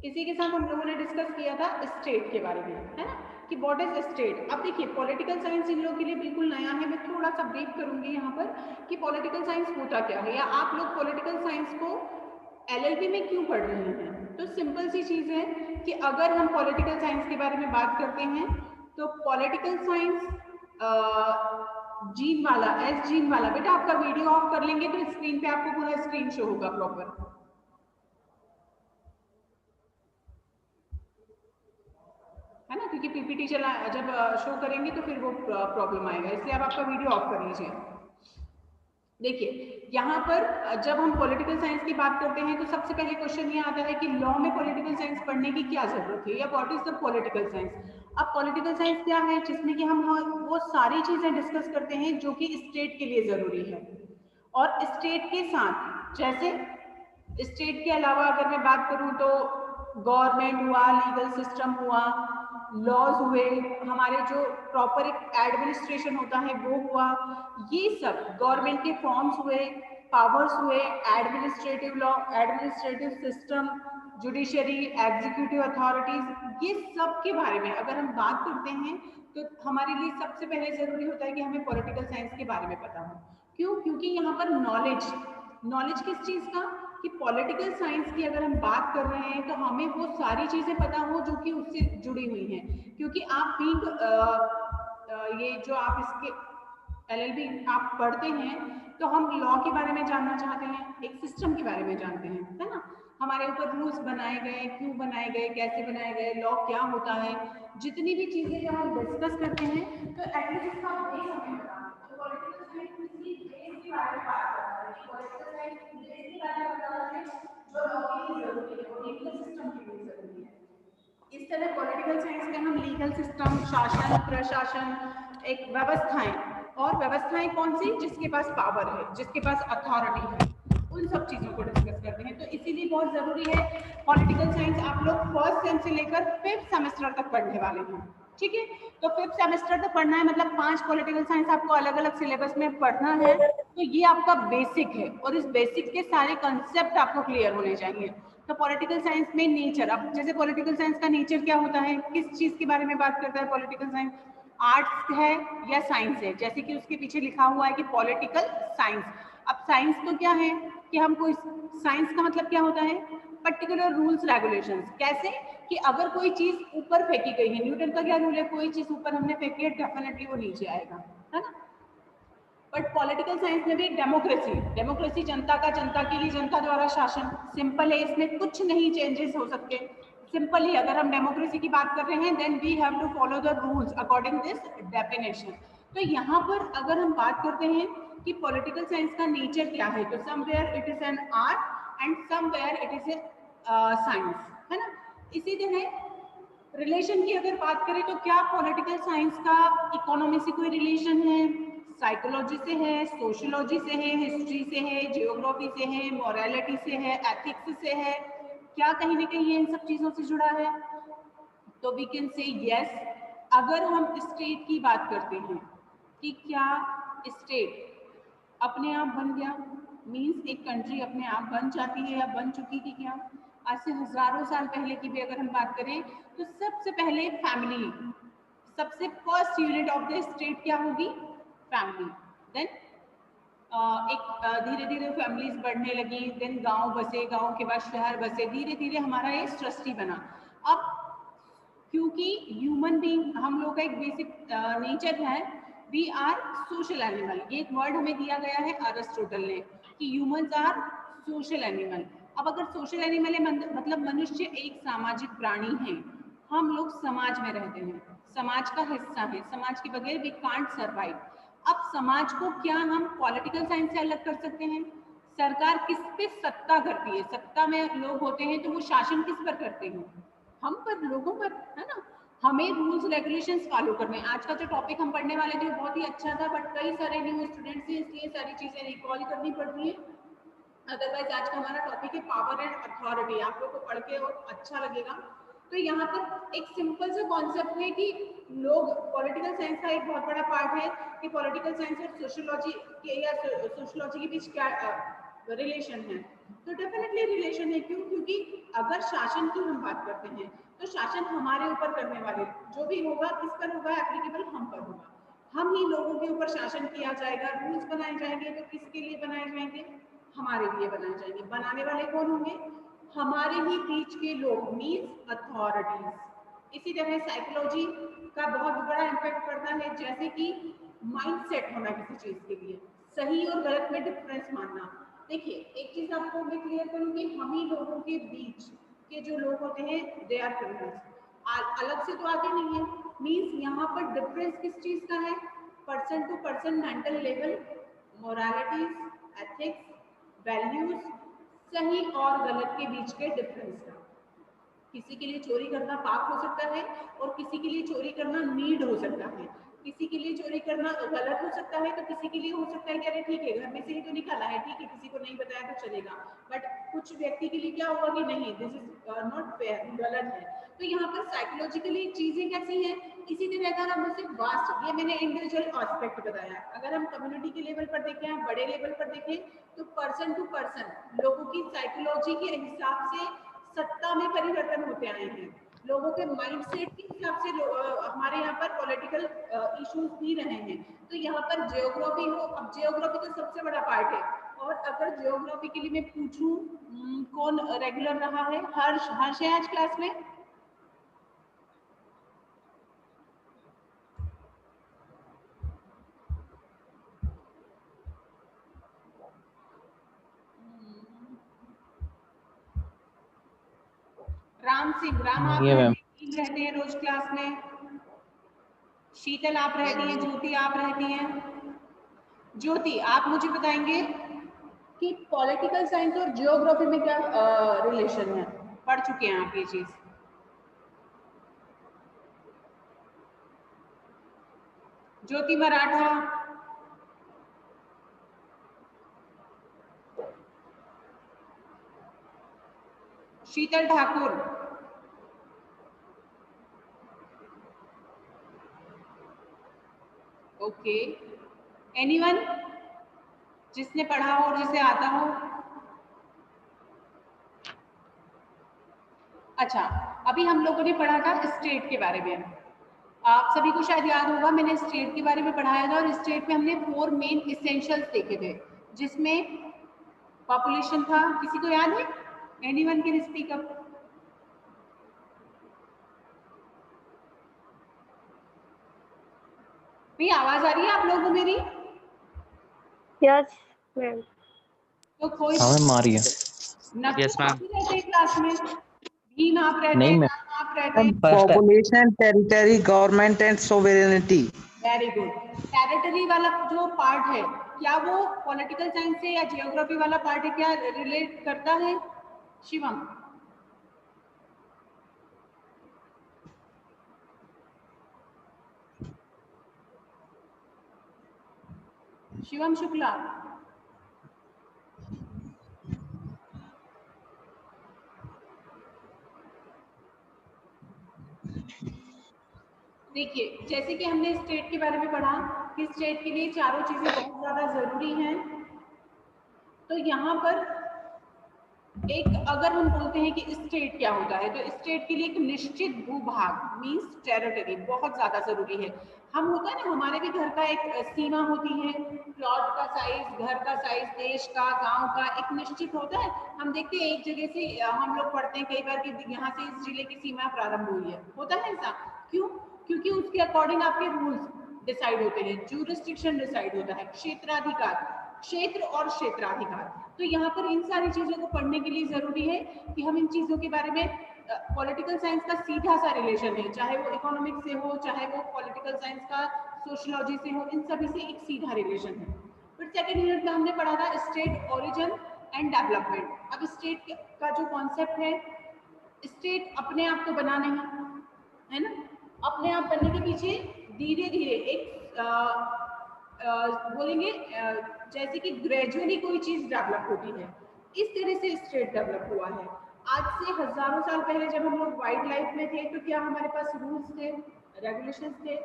इसी के साथ हम लोगों ने डिस्कस किया था स्टेट के बारे में, है ना, कि व्हाट इज स्टेट। अब देखिए पॉलिटिकल साइंस इन लोगों के लिए बिल्कुल नया है, मैं थोड़ा सा ब्रीफ करूंगी यहाँ पर कि पॉलिटिकल साइंस होता क्या है, या आप लोग पॉलिटिकल साइंस को एलएलबी में क्यों पढ़ रहे हैं। तो सिंपल सी चीज है कि अगर हम पॉलिटिकल साइंस के बारे में बात करते हैं तो पॉलिटिकल साइंस जीन वाला, एस जीन वाला, बेटा आपका वीडियो ऑफ कर लेंगे तो स्क्रीन पे आपको पूरा स्क्रीन शो होगा प्रॉपर, है ना, क्योंकि पीपीटी चला जब शो करेंगे तो फिर वो प्रॉब्लम आएगा, इसलिए आप आपका वीडियो ऑफ कर लीजिए। देखिए यहाँ पर जब हम पॉलिटिकल साइंस की बात करते हैं तो सबसे पहले क्वेश्चन ये आता है कि लॉ में पॉलिटिकल साइंस पढ़ने की क्या जरूरत है, या what is the political science. अब पॉलिटिकल साइंस क्या है, जिसमें कि हम वो सारी चीजें डिस्कस करते हैं जो कि स्टेट के लिए जरूरी है, और स्टेट के साथ जैसे स्टेट के अलावा अगर मैं बात करूं तो गवर्नमेंट हुआ, लीगल सिस्टम हुआ, लॉज हुए, हमारे जो प्रॉपर एक एडमिनिस्ट्रेशन होता है वो हुआ, ये सब गवर्नमेंट के फॉर्म्स हुए, पावर्स हुए, administrative law, administrative system, judiciary, executive authorities, ये सब के बारे में अगर हम बात करते हैं तो हमारे लिए सबसे पहले जरूरी होता है कि हमें पॉलिटिकल साइंस के बारे में पता हो। क्यों? क्योंकि यहाँ पर नॉलेज, नॉलेज किस चीज का, कि पॉलिटिकल साइंस की अगर हम बात कर रहे हैं तो हमें वो सारी चीजें पता हो जो कि उससे जुड़ी हुई हैं, क्योंकि आप भी ये जो आप इसके एलएलबी आप पढ़ते हैं तो हम लॉ के बारे में जानना चाहते हैं, एक सिस्टम के बारे में जानते हैं, है ना, हमारे ऊपर रूल्स बनाए गए, क्यों बनाए गए, कैसे बनाए गए, लॉ क्या होता है, जितनी भी चीजें जब हम डिस्कस करते हैं तो एटलीस्ट इसका बेस हमें पता है। तो पॉलिटिकल साइंस किसी बेस के बारे में बात करता है, पॉलिटिकल साइंस बेस के बारे में बताता है जो लॉ के लिए जरूरी है और लीगल सिस्टम के लिए जरूरी है। इस तरह पॉलिटिकल साइंस में हम लीगल सिस्टम, शासन, प्रशासन, एक व्यवस्थाएं, और व्यवस्थाएं कौन सी, जिसके पास पावर है, जिसके पास अथॉरिटी है, उन सब चीजों को डिस्कस करते हैं। तो इसीलिए बहुत जरूरी है पॉलिटिकल साइंस आप लोग फर्स्ट सेम से लेकर 5th सेमेस्टर तक पढ़ने वाले हैं, ठीक है। तो 5th सेमेस्टर तक पढ़ना है, मतलब 5 पॉलिटिकल साइंस आपको अलग अलग सिलेबस में पढ़ना है। तो ये आपका बेसिक है और इस बेसिक के सारे कंसेप्ट आपको क्लियर होने चाहिए। तो पॉलिटिकल साइंस में नेचर, अब जैसे पॉलिटिकल साइंस का नेचर क्या होता है, किस चीज के बारे में बात करता है पॉलिटिकल साइंस, आर्ट्स है या साइंस है, जैसे कि उसके पीछे लिखा हुआ है कि पॉलिटिकल साइंस। अब साइंस तो क्या है कि हमको, साइंस का मतलब क्या होता है, पर्टिकुलर रूल्स रेगुलेशंस, कैसे कि अगर कोई चीज ऊपर फेंकी गई है, न्यूटन का क्या रूल है, कोई चीज ऊपर हमने फेंकी है डेफिनेटली वो नीचे आएगा, है ना। बट पॉलिटिकल साइंस में भी डेमोक्रेसी, डेमोक्रेसी जनता का, जनता के लिए, जनता द्वारा शासन, सिंपल है, इसमें कुछ नहीं चेंजेस हो सकते। सिंपली अगर हम डेमोक्रेसी की बात कर रहे हैं then we have to follow the rules according this definition. तो यहाँ पर अगर हम बात करते हैं कि पॉलिटिकल साइंस का नेचर क्या है, तो somewhere it is an art and somewhere it is a science, है ना। इसी तरह रिलेशन की अगर बात करें तो क्या पॉलिटिकल साइंस का इकोनॉमी से कोई रिलेशन है, साइकोलॉजी से है, सोशियोलॉजी से है, हिस्ट्री से है, जियोग्राफी से है, मोरालिटी से है, एथिक्स से है, क्या कहीं ना कहीं ये इन सब चीजों से जुड़ा है। तो वी कैन से यस। अगर हम स्टेट की बात करते हैं कि क्या स्टेट अपने आप बन गया, मीन्स एक कंट्री अपने आप बन जाती है या बन चुकी थी क्या, आज से हजारों साल पहले की भी अगर हम बात करें तो सबसे पहले फैमिली, सबसे first unit of the state क्या होगी, फैमिली। देन एक धीरे धीरे फैमिलीज बढ़ने लगी, देन गांव बसे, गांव के बाद शहर बसे, धीरे धीरे हमारा ये ट्रस्टी बना। अब क्योंकि ह्यूमन बीइंग, हम लोग का एक बेसिक नेचर है, वी आर सोशल एनिमल, ये एक वर्ड हमें दिया गया है अरिस्टोटल ने कि ह्यूमंस आर सोशल एनिमल। अब अगर सोशल एनिमल है मतलब मनुष्य एक सामाजिक प्राणी है, हम लोग समाज में रहते हैं, समाज का हिस्सा है, समाज के बगैर वी कांट सर्वाइव। अब समाज को क्या हम पॉलिटिकल साइंस से अलग कर सकते हैं, सरकार किस पे सत्ता करती है, सत्ता में लोग होते हैं तो वो शासन किस पर करते हैं, हम पर, लोगों पर, है ना। हमें रूल्स रेगुलेशंस फॉलो करने, आज का जो टॉपिक हम पढ़ने वाले थे बहुत ही अच्छा था, बट कई सारे न्यू स्टूडेंट्स हैं इसलिए सारी चीजें रिकॉल करनी पड़ रही है। अदरवाइज आज का हमारा टॉपिक है पावर एंड अथॉरिटी, आप लोग को पढ़ के और अच्छा लगेगा। तो यहाँ पर एक सिंपल सा कॉन्सेप्ट है कि लोग, पॉलिटिकल साइंस का एक बहुत बड़ा पार्ट है कि पॉलिटिकल साइंस और सोशियोलॉजी के, या सोशियोलॉजी के बीच क्या रिलेशन है, तो डेफिनेटली रिलेशन है। क्यों? क्योंकि अगर शासन की हम बात करते हैं तो शासन हमारे ऊपर करने वाले जो भी होगा किस पर होगा, एप्लीकेबल हम पर होगा। हम ही लोगों के ऊपर शासन किया जाएगा, रूल्स बनाए जाएंगे, तो किसके लिए बनाए जाएंगे? हमारे लिए बनाए जाएंगे। बनाने वाले कौन होंगे? हमारे ही बीच के लोग, मीन्स अथॉरिटीज। इसी तरह साइकोलॉजी का बहुत बड़ा इम्पैक्ट पड़ता है, जैसे कि माइंड सेट होना किसी चीज के लिए, सही और गलत में डिफरेंस मानना। देखिए एक चीज आपको मैं क्लियर करूँ कि हम ही लोगों के बीच के जो लोग होते हैं दे आर क्रिमिनल्स, अलग से तो आते नहीं है। मीन्स यहाँ पर डिफरेंस किस चीज का है? Person to person mental level, moralities, ethics, values, सही और गलत के बीच के डिफरेंस का। किसी के लिए चोरी करना पाप हो सकता है और किसी के लिए चोरी करना नीड हो सकता है। किसी के लिए चोरी करना गलत हो सकता है तो किसी के लिए हो सकता है कि अरे ठीक है घर में से ही तो निकाला है, ठीक है किसी को नहीं बताया तो चलेगा। बट कुछ व्यक्ति के लिए क्या होगा कि नहीं, दिस इज नॉट फेयर, गलत है। तो यहाँ पर साइकोलॉजिकली चीजें कैसी हैं? इसी तरह अगर हम उसे वास्ट, ये मैंने इंडिविजुअल एस्पेक्ट बताया, अगर हम कम्युनिटी के लेवल पर देखें, हम बड़े लेवल पर देखें, तो पर्सन टू पर्सन लोगों की साइकोलॉजी के हिसाब से सत्ता में परिवर्तन होते आए हैं। लोगों के माइंडसेट के हिसाब से हमारे यहाँ पर पॉलिटिकल इश्यूज भी रहे हैं। तो यहाँ पर जियोग्राफी हो, अब जियोग्राफी तो सबसे बड़ा पार्ट है। और अगर जियोग्राफी के लिए मैं पूछूं कौन रेगुलर रहा है? हर्ष, हर्ष है आज क्लास में? राम सिंह, राम आप रहते हैं रोज क्लास में? शीतल आप रहती हैं? ज्योति आप रहती हैं? ज्योति आप मुझे बताएंगे कि पॉलिटिकल साइंस और जियोग्राफी में क्या रिलेशन है? पढ़ चुके हैं आप ये चीज? ज्योति मराठा, शीतल ठाकुर, ओके, एनीवन जिसने पढ़ा हो और जिसे आता हो? अच्छा, अभी हम लोगों ने पढ़ा था स्टेट के बारे में। आप सभी को शायद याद होगा मैंने स्टेट के बारे में पढ़ाया था, और स्टेट में हमने 4 मेन इसेंशियल्स देखे थे, जिसमें पॉपुलेशन था। किसी को याद है? Anyone can speak up? भैया आवाज आ रही है आप लोगों को मेरी? Yes ma'am. तो कोई मारी है। Yes ma'am. रहते हैं क्लास में? भीम आप रहते हैं, आप रहते हैं? Population, territory, government and sovereignty. Very good. Territory वाला जो पार्ट है क्या वो पॉलिटिकल साइंस से या जियोग्राफी वाला पार्ट है, क्या रिलेट करता है? शिवम, शिवम शुक्ला, देखिए जैसे कि हमने स्टेट के बारे में पढ़ा कि स्टेट के लिए चारों चीजें बहुत ज्यादा जरूरी हैं। तो यहाँ पर एक अगर हम बोलते हैं कि स्टेट क्या होता है, तो स्टेट के लिए एक निश्चित भूभाग मीन्स टेरिटरी बहुत ज्यादा जरूरी है। हम होता है ना, हमारे भी घर का एक सीमा होती है, प्लॉट का साइज, घर का साइज, देश का, गांव का एक निश्चित होता है। हम देखते हैं एक जगह से हम लोग पढ़ते हैं कई बार कि यहाँ से इस जिले की सीमा प्रारंभ हुई है, होता है ऐसा। क्यों? क्योंकि उसके अकॉर्डिंग आपके रूल्स डिसाइड होते हैं, ज्यूरिसडिक्शन डिसाइड होता है, क्षेत्राधिकार, क्षेत्र और क्षेत्राधिकार। तो यहाँ पर इन सारी चीजों को पढ़ने के लिए जरूरी है कि हम इन चीजों के बारे में, पॉलिटिकल साइंस का सीधा सा रिलेशन है, चाहे वो इकोनॉमिक्स से हो, चाहे वो पॉलिटिकल साइंस का सोशियोलॉजी से हो, इन सभी से एक सीधा रिलेशन है। फिर सेकेंड यूनिट में हमने पढ़ा था स्टेट ओरिजिन एंड डेवलपमेंट। अब स्टेट का जो कॉन्सेप्ट है, स्टेट अपने आप को बना नहीं है ना, अपने आप बनने के पीछे धीरे धीरे एक बोलेंगे जैसे कि ग्रेजुअली कोई चीज डेवलप होती है, इस तरह से स्टेट डेवलप हुआ है। आज से हजारों साल पहले जब हम लोग वाइल्ड लाइफ में थे तो क्या हमारे पास रूल्स थे, रेगुलेशंस थे?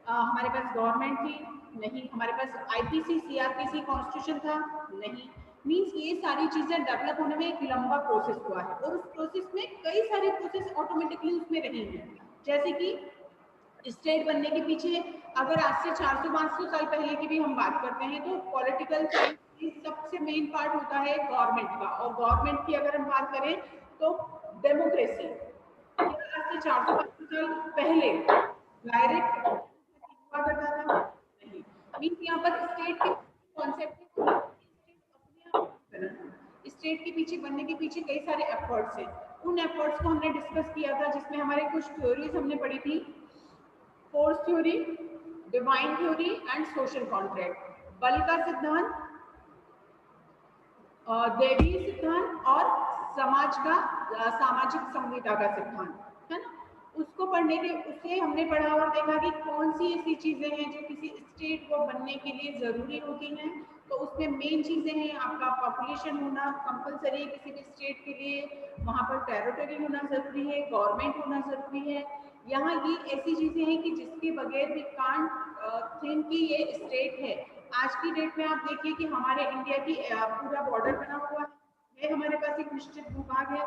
हमारे पास गवर्नमेंट थी? नहीं। हमारे पास आईपीसी, सीआरपीसी, कॉन्स्टिट्यूशन था? नहीं। मीन्स ये सारी चीजें डेवलप होने में एक लंबा प्रोसेस हुआ है और उस प्रोसेस में कई सारे प्रोसेस ऑटोमेटिकली उसमें रहेंगे। जैसे कि स्टेट बनने के पीछे अगर आज से 400-500 साल पहले की भी हम बात करते हैं तो पॉलिटिकल साइंस सबसे मेन पार्ट होता है गवर्नमेंट का, और गवर्नमेंट की अगर हम बात करें तो डेमोक्रेसी। आज से 400-500 साल पहले डायरेक्ट हुआ करता था नहीं। मीन्स यहाँ पर स्टेट के कॉन्सेप्ट, स्टेट के पीछे बनने के पीछे कई सारे एफर्ट्स हैं। उन एफर्ट्स को हमने डिस्कस किया था जिसमें हमारे कुछ थ्योरीज हमने पढ़ी थी, force theory, divine theory and social contract, बल का सिद्धांत, दैवीय सिद्धांत और समाज का सामाजिक संविदा का सिद्धांत, है ना। उसको पढ़ने के उससे हमने पढ़ा और देखा कि कौन सी ऐसी चीजें हैं जो किसी स्टेट को बनने के लिए जरूरी होती हैं। तो उसमें मेन चीजें हैं आपका पॉपुलेशन होना कंपलसरी है किसी भी स्टेट के लिए, वहां पर टेरिटरी होना जरूरी है, गवर्नमेंट होना जरूरी है। यहाँ ये ऐसी चीजें हैं कि जिसके बगैर भी कांट थिंक कि ये स्टेट है। आज की डेट में आप देखिए कि हमारे इंडिया की पूरा बॉर्डर बना हुआ है, हमारे पास एक निश्चित भूभाग है,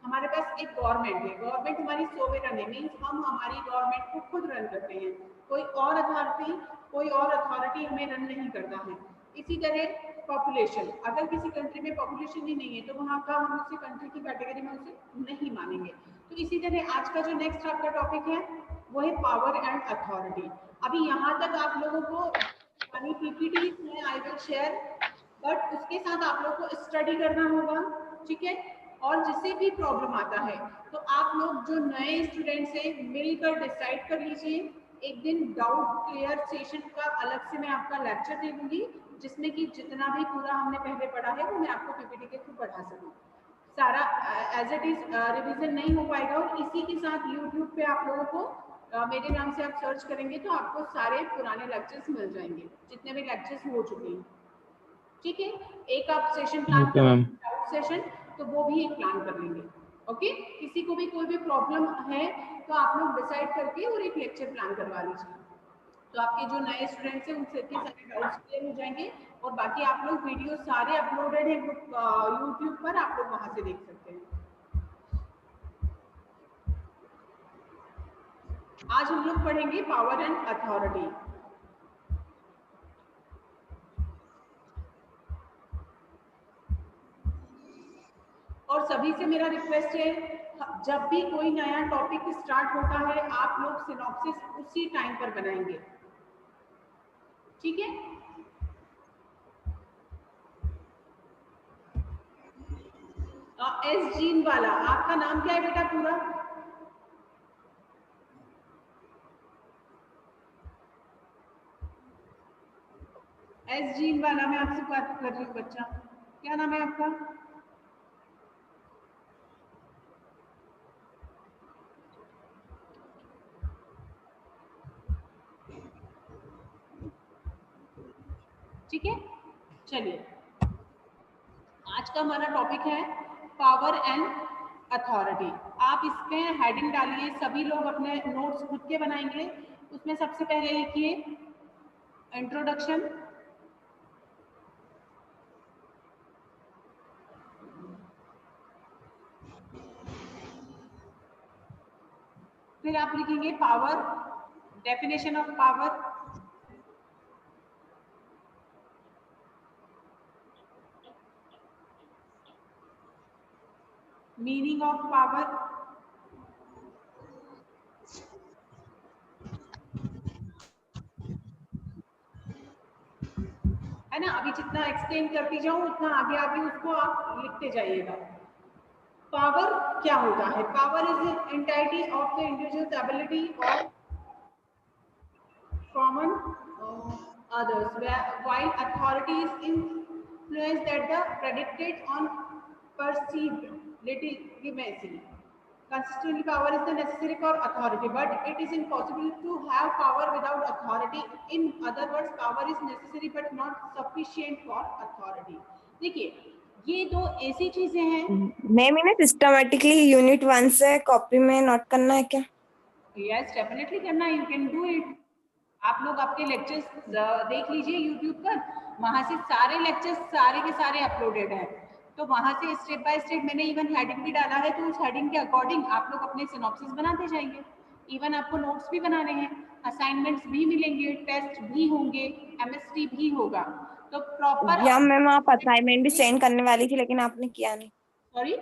हमारे पास एक गवर्नमेंट है, गवर्नमेंट हमारी सोवेरन है, मीन्स हम हमारी गवर्नमेंट को खुद रन करते हैं, कोई और अथॉरिटी हमें रन नहीं करता है। इसी तरह पॉपुलेशन, अगर किसी कंट्री में पॉपुलेशन ही नहीं है तो वहाँ का हम उसे कंट्री की कैटेगरी में उसे नहीं मानेंगे। तो इसी तरह आज का जो नेक्स्ट आपका टॉपिक है वो है पावर एंड अथॉरिटी। अभी यहाँ तक आप लोगों को पीपीटी में आई विल शेयर, बट उसके साथ आप लोग को स्टडी करना होगा, ठीक है। और जिससे भी प्रॉब्लम आता है तो आप लोग जो नए स्टूडेंट्स हैं मिलकर डिसाइड कर लीजिए, एक दिन डाउट क्लियर सेशन का अलग से मैं आपका लेक्चर दे दूंगी जिसमें कि जितना भी पूरा हमने पहले पढ़ा है वो मैं आपको पीपीटी के थ्रू पढ़ा सकूँ। सारा एज इट इज रिवीजन नहीं हो पाएगा, और इसी के साथ यूट्यूब पे आप लोगों को मेरे नाम से आप सर्च करेंगे तो आपको सारे पुराने लेक्चर्स मिल जाएंगे जितने भी लेक्चर्स हो चुके हैं, ठीक है। एक आप सेशन प्लान डाउट सेशन, तो वो भी एक प्लान कर लेंगे, ओके। किसी को भी कोई भी प्रॉब्लम है तो आप लोग डिसाइड करके और एक लेक्चर प्लान करवा लीजिए, तो आपके जो नए स्टूडेंट्स हैं उनसे सारे डाउट्स क्लियर हो जाएंगे। और बाकी आप लोग वीडियो सारे अपलोडेड है यूट्यूब पर, आप लोग वहां से देख सकते हैं। आज हम लोग पढ़ेंगे पावर एंड अथॉरिटी। और सभी से मेरा रिक्वेस्ट है, जब भी कोई नया टॉपिक स्टार्ट होता है आप लोग सिनॉप्सिस उसी टाइम पर बनाएंगे, ठीक है। एस जीन वाला, आपका नाम क्या है बेटा पूरा? एस जीन वाला, मैं आपसे बात कर रही हूँ बच्चा, क्या नाम है आपका? ठीक है, चलिए आज का हमारा टॉपिक है पावर एंड अथॉरिटी। आप इसमें हेडिंग डालिए, सभी लोग अपने नोट्स खुद के बनाएंगे। उसमें सबसे पहले लिखिए इंट्रोडक्शन, फिर आप लिखेंगे power, definition of power, meaning of power, है ना। अभी जितना एक्सप्लेन करती जाऊं उतना आगे आगे उसको आप लिखते जाइएगा। पावर क्या होता है? Power is entity of the individuals ability और common others, while authority is influence that the predicate on perceived legitimacy. Constitutional power is the necessary for authority, but it is impossible to have power without authority. In other words, power is necessary but not sufficient for authority. देखिए ये दो ऐसी चीजें हैं। Ma'am इन्हें systematically unit 1 से copy में note करना है क्या? Yes, definitely करना, you can do it. आप लोग आपके लेक्चर्स देख लीजिए यूट्यूब पर, वहां से सारे लेक्चर्स सारे के सारे अपलोडेड हैं। तो वहां से स्टेप बाय स्टेप मैंने इवन हेडिंग भी डाला है, तो उस हेडिंग के अकॉर्डिंग आप लोग अपने सिनॉप्सिस बनाते जाएंगे। इवन आपको नोट्स भी बनाने हैं, असाइनमेंट्स भी मिलेंगे, टेस्ट भी होंगे, एमएसटी भी होगा। तो प्रॉपर या मैम आप असाइनमेंट भी सेंड करने वाली थी लेकिन आपने किया नहीं। सॉरी,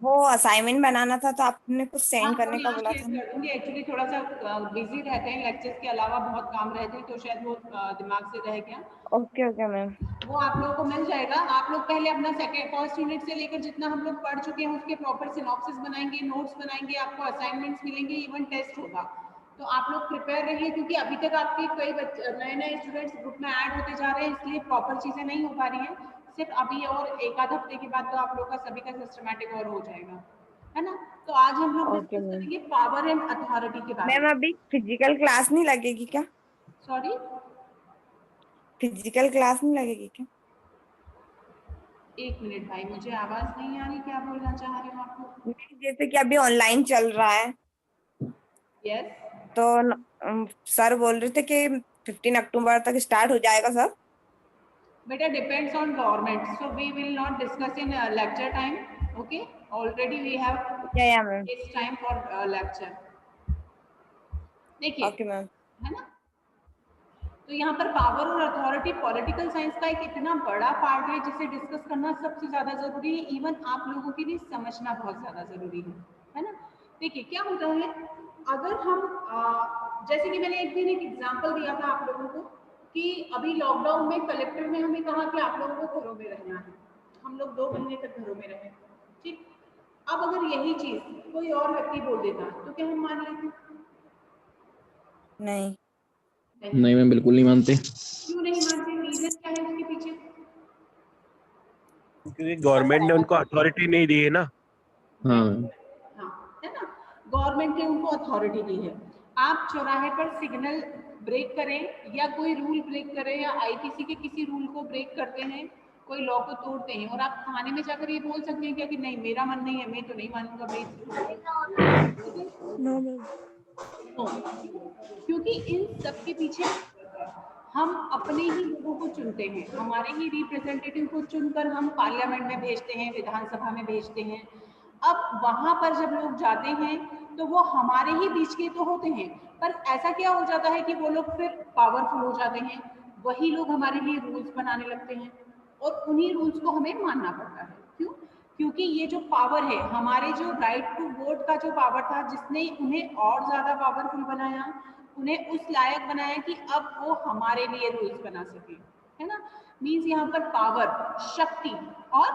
वो असाइनमेंट बनाना था तो आपने कुछ हाँ सेंड करने वो का यहाँ बोला शेयर था ना। कर दूंगी। एक्चुअली थोड़ा सा बिजी रहते हैं, लेक्चर्स के अलावा बहुत काम रहते हैं, तो शायद वो दिमाग से रह गया। Okay okay ma'am. वो आप लोगों को मिल जाएगा। आप लोग पहले अपना सेकेंड फर्स्ट यूनिट से लेकर जितना हम लोग पढ़ चुके हैं उसके प्रॉपर सिनॉप्सिस बनाएंगे, नोट्स बनाएंगे, आपको असाइनमेंट्स मिलेंगे, इवन टेस्ट होगा। तो आप लोग प्रिपेयर रहिए, क्योंकि अभी तक आपके कई नए नए स्टूडेंट्स ग्रुप में ऐड होते जा रहे हैं, इसलिए प्रॉपर चीजें नहीं हो पा रही हैं। सिर्फ अभी और एक आध हफ्ते के बाद तो आप लोग का सभी का सिस्टमैटिक और हो जाएगा, है ना। तो आज हम लोग ओके डिस्कस मैम। करेंगे पावर एंड अथॉरिटी के बारे मैम में। अभी फिजिकल क्लास नहीं लगेगी क्या? सॉरी, फिजिकल क्लास नहीं लगेगी क्या? एक मिनट भाई, मुझे आवाज नहीं आ रही, क्या बोलना चाह रहे हो आप लोग? नहीं, जैसे कि अभी ऑनलाइन चल रहा है यस, तो सर बोल रहे थे कि 15 अक्टूबर तक स्टार्ट हो जाएगा सर। बेटा depends on government, so we will not discuss in lecture time, okay. Already we have या ma'am. It's time for lecture. देखिए, ओके मैम। है ना। तो यहाँ पर पावर और अथॉरिटी पॉलिटिकल साइंस का एक इतना बड़ा पार्ट है जिसे डिस्कस करना सबसे ज्यादा जरूरी है। इवन आप लोगों के लिए समझना बहुत ज्यादा जरूरी है ना। देखिए क्या होता है, अगर हम जैसे कि मैंने एक दिन एक एग्जांपल दिया था आप लोगों को कि अभी लॉकडाउन में कलेक्टर ने हमें कहा कि आप लोगों को घरों में रहना है। हम लोग 2 महीने तक घरों में रहे, ठीक। अब अगर यही चीज कोई और व्यक्ति बोल देता तो क्या हम मान लेते? नहीं। नहीं मैं बिल्कुल नहीं मानते, क्यों नहीं मानते? रीजन क्या है उसके पीछे? क्योंकि गवर्नमेंट ने उनको अथॉरिटी नहीं दी है ना। हाँ हाँ, है ना। गवर्नमेंट ने उनको अथॉरिटी दी है। आप चौराहे पर सिग्नल ब्रेक करें या कोई रूल ब्रेक करें या आईपीसी के किसी रूल को ब्रेक करते हैं, कोई लॉ को तोड़ते हैं, और आप थाने में जाकर ये बोल सकते हैं क्या कि नहीं मेरा मन नहीं है, मैं तो नहीं मानूंगा भाई। No ma'am. नो, क्योंकि इन सब के पीछे हम अपने ही लोगों को चुनते हैं, हमारे ही रिप्रेजेंटेटिव को चुनकर हम पार्लियामेंट में भेजते हैं, विधानसभा में भेजते हैं। अब वहां पर जब लोग जाते हैं तो वो हमारे ही बीच के तो होते हैं, पर ऐसा क्या हो जाता है कि वो लोग फिर पावरफुल हो जाते हैं, वही लोग हमारे लिए रूल्स बनाने लगते हैं और उन्हीं रूल्स को हमें मानना पड़ता है। क्यों? क्योंकि ये जो पावर है, हमारे जो राइट टू वोट का जो पावर था, जिसने उन्हें और ज्यादा पावरफुल बनाया, उन्हें उस लायक बनाया कि अब वो हमारे लिए रूल्स बना सके, है ना। मीन्स यहाँ पर पावर, शक्ति और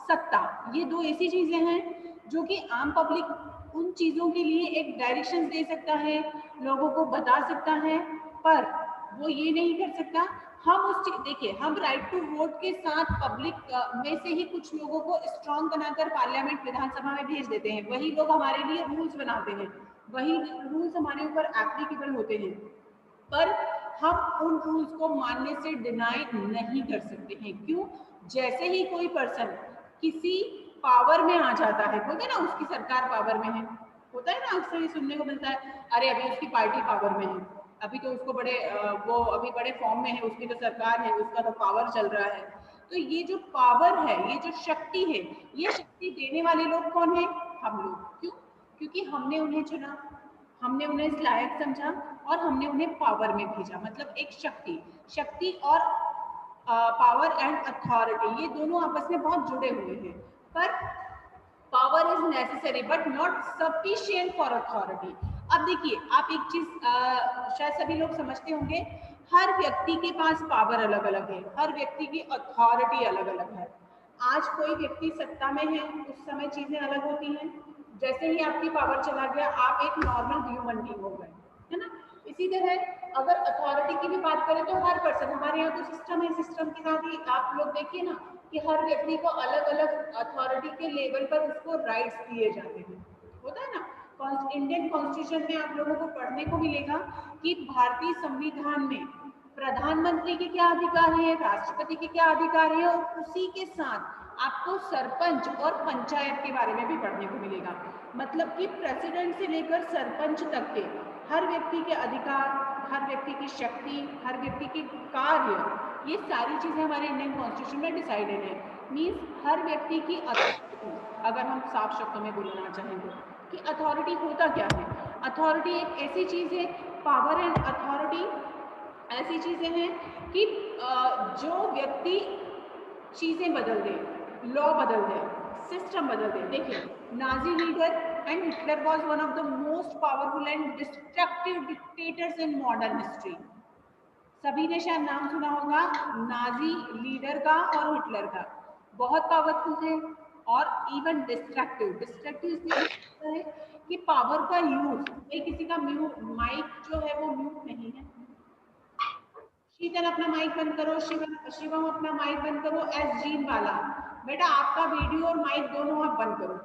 सत्ता, ये 2 ऐसी चीजें हैं जो कि आम पब्लिक उन चीजों के लिए एक डायरेक्शन दे सकता है, लोगों को बता सकता है, पर वो ये नहीं कर सकता। हम उस देखिए, हम राइट टू वोट के साथ पब्लिक में से ही कुछ लोगों को स्ट्रांग बनाकर पार्लियामेंट विधानसभा में भेज देते हैं, वही लोग हमारे लिए रूल्स बनाते हैं, वही रूल्स हमारे ऊपर एप्लीकेबल होते हैं, पर हम उन रूल्स को मानने से डिनाई नहीं कर सकते हैं। क्यों? जैसे ही कोई पर्सन किसी पावर में आ जाता है, बोलते हैं ना उसकी सरकार पावर में है, होता है ना, अक्सर ये सुनने को मिलता है, अरे अभी उसकी पार्टी पावर में है, अभी तो उसको बड़े वो अभी बड़े फॉर्म में है, उसकी तो सरकार है, उसका तो पावर चल रहा है। तो ये जो पावर है, ये जो शक्ति है, ये शक्ति देने वाले लोग कौन है? हम लोग। क्यों? क्योंकि हमने उन्हें चुना, हमने उन्हें इस लायक समझा और हमने उन्हें पावर में भेजा। मतलब एक शक्ति और पावर एंड अथॉरिटी, ये दोनों आपस में बहुत जुड़े हुए हैं, पर power is necessary but not sufficient for authority. अब देखिए, आप एक चीज शायद सभी लोग समझते होंगे, हर व्यक्ति के पास पावर अलग अलग है, हर व्यक्ति की अथॉरिटी अलग अलग है। आज कोई व्यक्ति सत्ता में है, उस समय चीजें अलग होती हैं, जैसे ही आपकी पावर चला गया आप एक नॉर्मल ह्यूमन बीइंग हो गए, है ना। इसी तरह अगर अथॉरिटी की भी बात करें तो हर पर्सन, हमारे यहाँ तो सिस्टम है, सिस्टम के साथ ही आप लोग देखिए ना कि हर व्यक्ति को अलग अलग अथॉरिटी के लेवल पर उसको राइट्स दिए जाते हैं, होता है ना। इंडियन कॉन्स्टिट्यूशन में आप लोगों को पढ़ने को मिलेगा कि भारतीय संविधान में प्रधानमंत्री के क्या अधिकार है, राष्ट्रपति के क्या अधिकार है, और उसी के साथ आपको सरपंच और पंचायत के बारे में भी पढ़ने को मिलेगा। मतलब कि प्रेसिडेंट से लेकर सरपंच तक के हर व्यक्ति के अधिकार, हर व्यक्ति की शक्ति, हर व्यक्ति के कार्य, ये सारी चीजें हमारे इंडियन कॉन्स्टिट्यूशन में डिसाइडेड है। मीन्स हर व्यक्ति की अथॉरिटी, अगर हम साफ शब्दों में बोलना चाहें तो, कि अथॉरिटी होता क्या है। अथॉरिटी एक ऐसी चीज है, पावर एंड अथॉरिटी ऐसी चीजें हैं कि जो व्यक्ति चीजें बदल दे, लॉ बदल दे, सिस्टम बदल दे। देखिए, Nazi leader and Hitler was one of the most powerful and destructive dictators in modern history. सभी ने शायद नाम सुना होगा नाजी लीडर का और हिटलर का। बहुत पावरफुल थे और इवन डिस्ट्रक्टिव। डिस्ट्रक्टिव इसलिए है कि पावर का यूज, किसी का माइक जो है वो म्यूट नहीं है। शीतल अपना माइक बंद करो, शिवम अपना माइक बंद करो, एस जीन वाला बेटा आपका वीडियो और माइक दोनों आप बंद करो।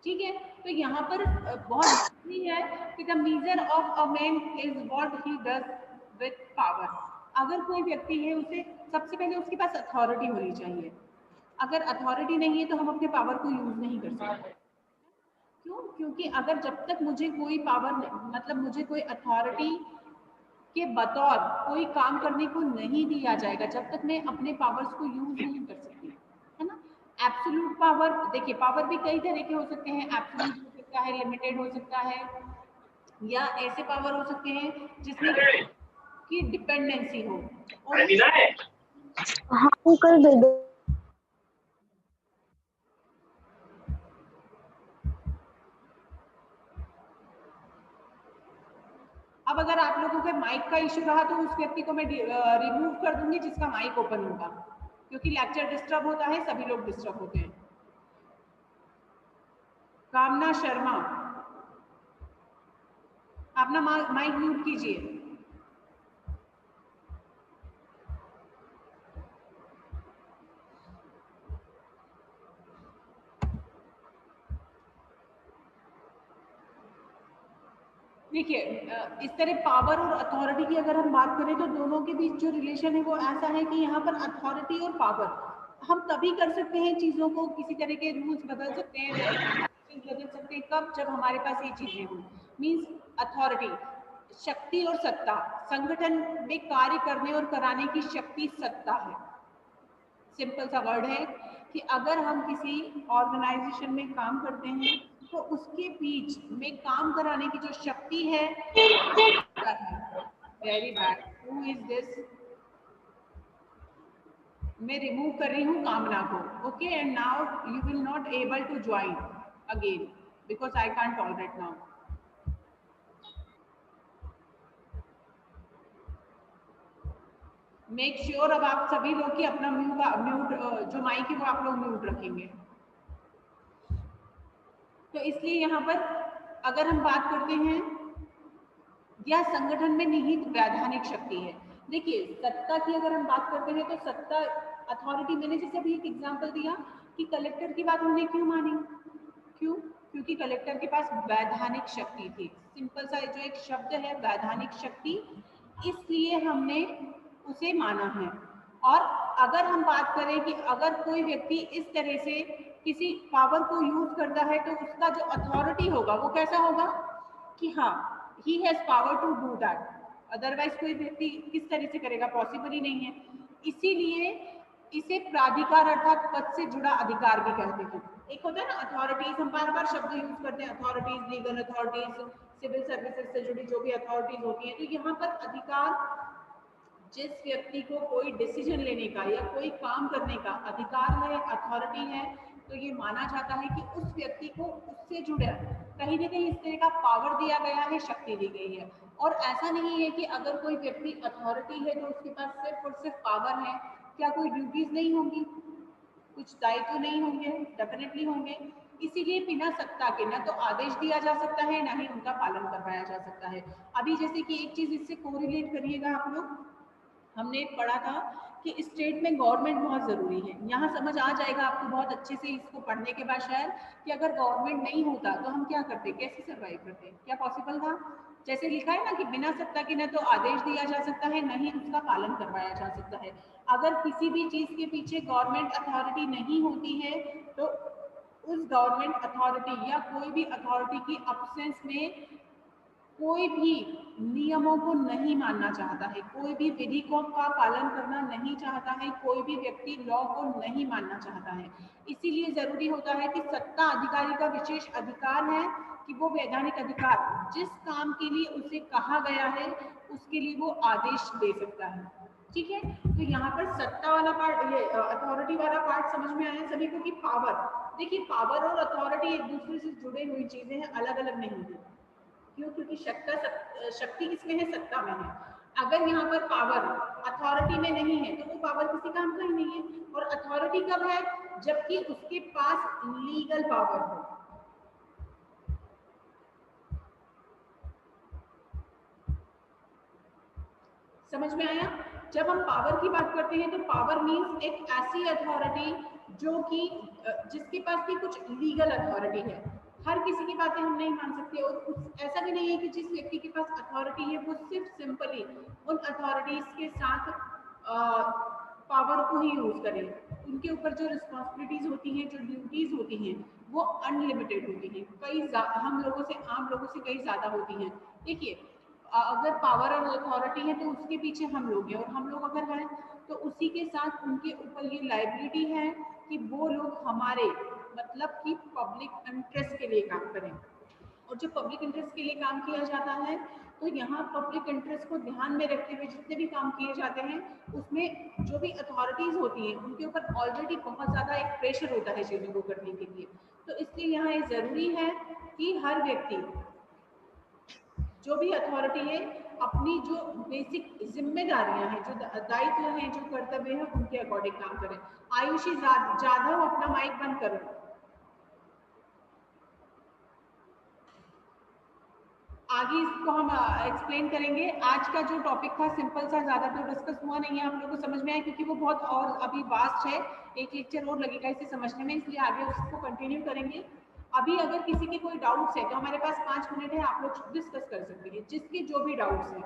ठीक है, तो यहाँ पर बहुत जरूरी है कि the measure of a man is what he does with power. अगर कोई व्यक्ति है, उसे सबसे पहले उसके पास अथॉरिटी होनी चाहिए। अगर अथॉरिटी नहीं है तो हम अपने पावर को यूज नहीं कर सकते। क्यों? क्योंकि अगर जब तक मुझे कोई पावर, मतलब मुझे कोई अथॉरिटी के बतौर कोई काम करने को नहीं दिया जाएगा, जब तक मैं अपने पावर्स को यूज नहीं कर सकती, है ना। एब्सोल्यूट पावर, देखिए पावर भी कई तरह के हो सकते हैं। एब्सोल्यूट हो सकता है, लिमिटेड हो सकता है, या ऐसे पावर हो सकते हैं जिसमें की डिपेंडेंसी हो। हाँ अंकल दे दो। अब अगर आप लोगों के माइक का इश्यू रहा तो उस व्यक्ति को मैं रिमूव कर दूंगी जिसका माइक ओपन होगा, क्योंकि लेक्चर डिस्टर्ब होता है, सभी लोग डिस्टर्ब होते हैं। कामना शर्मा, अपना माइक म्यूट कीजिए। देखिए, इस तरह पावर और अथॉरिटी की अगर हम बात करें तो दोनों के बीच जो रिलेशन है वो ऐसा है कि यहाँ पर अथॉरिटी और पावर हम तभी कर सकते हैं चीजों को, किसी तरह के रूल्स बदल सकते हैं, बदल सकते हैं कब, जब हमारे पास ये चीजें हों। मीन्स अथॉरिटी, शक्ति और सत्ता, संगठन में कार्य करने और कराने की शक्ति सत्ता है। सिंपल सा वर्ड है कि अगर हम किसी ऑर्गेनाइजेशन में काम करते हैं तो उसके बीच में काम कराने की जो शक्ति है, very bad, who is this, मैं रिमूव कर रही हूँ कामना को। Okay, and now you will not able to join again because I can't tolerate now. Make sure अब आप सभी लोग की अपना म्यूट जो माइक है वो आप लोग म्यूट रखेंगे। तो इसलिए यहाँ पर अगर हम बात करते हैं, यह संगठन में निहित वैधानिक शक्ति है। देखिए, सत्ता की अगर हम बात करते हैं तो सत्ता, अथॉरिटी, मैंने जैसे अभी एक एग्जांपल दिया कि कलेक्टर की बात हमने क्यों मानी, क्यों? क्योंकि कलेक्टर के पास वैधानिक शक्ति थी। सिंपल सा जो एक शब्द है वैधानिक शक्ति, इसलिए हमने उसे माना है। और अगर हम बात करें कि अगर कोई व्यक्ति इस तरह से किसी पावर को यूज करता है तो उसका जो अथॉरिटी होगा वो कैसा होगा कि हाँ, he has power to do that. Otherwise कोई व्यक्ति किस तरह से करेगा, पॉसिबल ही नहीं है। इसीलिए इसे प्राधिकार अर्थात पद से जुड़ा अधिकार भी कहते हैं। एक होता है ना अथॉरिटीज, हम बार बार शब्द यूज करते हैं, authorities, legal authorities, civil services से जुड़ी जो भी अथॉरिटीज होती हैं। तो यहाँ पर अधिकार, जिस व्यक्ति को कोई डिसीजन लेने का या कोई काम करने का अधिकार है, अथॉरिटी है, तो ये माना जाता है कि उस व्यक्ति को उससे जुड़े कहीं ना कहीं इस तरह का पावर दिया गया है, शक्ति दी गई है। और ऐसा नहीं है कि अगर कोई व्यक्ति अथॉरिटी है तो उसके पास सिर्फ और सिर्फ पावर है, क्या कोई ड्यूटीज नहीं होंगी, कुछ दायित्व नहीं होंगे? डेफिनेटली होंगे। इसीलिए बिना सत्ता के ना तो आदेश दिया जा सकता है, ना ही उनका पालन करवाया जा सकता है। अभी जैसे कि एक चीज इससे कोरिलेट करिएगा आप लोग, हमने पढ़ा था कि स्टेट में गवर्नमेंट बहुत ज़रूरी है। यहाँ समझ आ जाएगा आपको बहुत अच्छे से इसको पढ़ने के बाद शायद कि अगर गवर्नमेंट नहीं होता तो हम क्या करते, कैसे सर्वाइव करते, क्या पॉसिबल था। जैसे लिखा है ना कि बिना सत्ता के न तो आदेश दिया जा सकता है न ही उसका पालन करवाया जा सकता है। अगर किसी भी चीज़ के पीछे गवर्नमेंट अथॉरिटी नहीं होती है तो उस गवर्नमेंट अथॉरिटी या कोई भी अथॉरिटी की अब्सेंस में कोई भी नियमों को नहीं मानना चाहता है, कोई भी विधि को का पालन करना नहीं चाहता है, कोई भी व्यक्ति लॉ को नहीं मानना चाहता है। इसीलिए जरूरी होता है कि सत्ता अधिकारी का विशेष अधिकार है कि वो वैधानिक अधिकार जिस काम के लिए उसे कहा गया है उसके लिए वो आदेश दे सकता है। ठीक है, तो यहाँ पर सत्ता वाला पार्ट, ये अथॉरिटी वाला पार्ट समझ में आया सभी को कि पावर, देखिए पावर और अथॉरिटी एक दूसरे से जुड़े हुई चीजें हैं, अलग अलग नहीं है। क्यों? क्योंकि शक्ति किसमें है, सत्ता में है। अगर यहाँ पर पावर अथॉरिटी में नहीं है तो वो पावर किसी काम का ही नहीं है। और अथॉरिटी कब है, जबकि उसके पास लीगल पावर हो। समझ में आया? जब हम पावर की बात करते हैं तो पावर मीन्स एक ऐसी अथॉरिटी जो कि जिसके पास भी कुछ लीगल अथॉरिटी है। हर किसी की बातें हम नहीं मान सकते और ऐसा भी नहीं है कि जिस व्यक्ति के पास अथॉरिटी है वो सिर्फ सिंपली उन अथॉरिटीज के साथ पावर को ही यूज करें। उनके ऊपर जो रिस्पॉन्सिबिलिटीज होती हैं, जो ड्यूटीज होती हैं वो अनलिमिटेड होती हैं, हम लोगों से, आम लोगों से कई ज्यादा होती हैं। देखिए अगर पावर और अथॉरिटी है तो उसके पीछे हम लोग हैं, और हम लोग अगर हैं तो उसी के साथ उनके ऊपर ये लायबिलिटी है कि वो लोग हमारे मतलब कि पब्लिक इंटरेस्ट के लिए काम करें। और जो पब्लिक इंटरेस्ट के लिए काम किया जाता है तो यहाँ पब्लिक इंटरेस्ट को ध्यान में रखते हुए जितने भी काम किए जाते हैं उसमें जो भी अथॉरिटीज होती हैं उनके ऊपर ऑलरेडी बहुत ज़्यादा एक प्रेशर होता है चीज़ों को करने के लिए। तो इसलिए यहाँ ये ज़रूरी है कि हर व्यक्ति जो भी अथॉरिटी है अपनी जो बेसिक जिम्मेदारियां हैं, जो दायित्व हैं, जो कर्तव्य हैं उनके अकॉर्डिंग काम करें। आयुषी जाधव अपना माइक बंद करो। आगे इसको हम एक्सप्लेन करेंगे। आज का जो टॉपिक था सिंपल सा, ज्यादा तो डिस्कस हुआ नहीं है, आप लोगों को समझ में आया क्योंकि वो बहुत और अभी वास्ट है, एक लेक्चर और लगेगा इसे समझने में, इसलिए आगे उसको कंटिन्यू करेंगे। अभी अगर किसी के कोई डाउट्स है तो हमारे पास 5 मिनट है, आप लोग डिस्कस कर सकते हैं जिसके जो भी डाउट्स हैं।